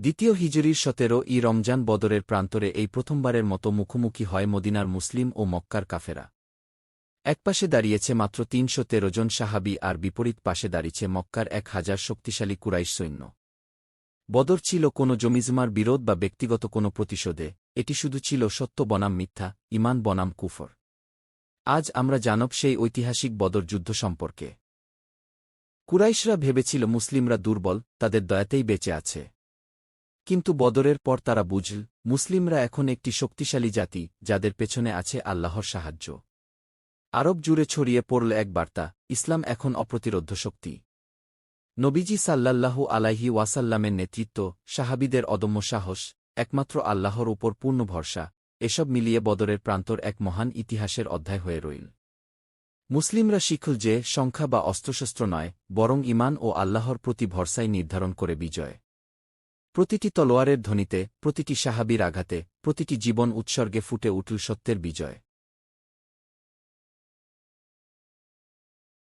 দ্বিতীয় হিজরির 17 রমজান বদরের প্রান্তরে এই প্রথমবারের মতো মুখোমুখি হয় মদিনার মুসলিম ও মক্কার কাফেরা। একপাশে দাঁড়িয়েছে মাত্র ৩১৩ জন সাহাবী আর বিপরীত পাশে দাঁড়িয়েছে মক্কার ১,০০০ শক্তিশালী কুরাইশ সৈন্য। বদর ছিল কোনো জমিজমার বিরোধ বা ব্যক্তিগত কোনো প্রতিশোধে, এটি শুধু ছিল সত্য বনাম মিথ্যা, ঈমান বনাম কুফর। আজ আমরা জানব সেই ঐতিহাসিক বদর যুদ্ধ সম্পর্কে। কুরাইশরা ভেবেছিল মুসলিমরা দুর্বল, তাদের দয়াতেই বেঁচে আছে। কিন্তু বদরের পর তারা বুঝল, মুসলিমরা এখন একটি শক্তিশালী জাতি, যাদের পেছনে আছে আল্লাহর সাহায্য। আরব জুড়ে ছড়িয়ে পড়ল এক বার্তা, ইসলাম এখন অপ্রতিরোধ্য শক্তি। নবীজি সাল্লাল্লাহু আলাইহি ওয়াসাল্লামের নেতৃত্ব, সাহাবীদের অদম্য সাহস, একমাত্র আল্লাহর উপর পূর্ণ ভরসা, এসব মিলিয়ে বদরের প্রান্তর এক মহান ইতিহাসের অধ্যায় হয়ে রইল। মুসলিমরা শিখল যে সংখ্যা বা অস্ত্রশস্ত্র নয়, বরং ঈমান ও আল্লাহর প্রতি ভরসাই নির্ধারণ করে বিজয়। প্রতিটি তলোয়ারের ধ্বনিতে, প্রতিটি সাহাবীর আঘাতে, প্রতিটি জীবন উৎসর্গে ফুটে উঠল সত্যের বিজয়।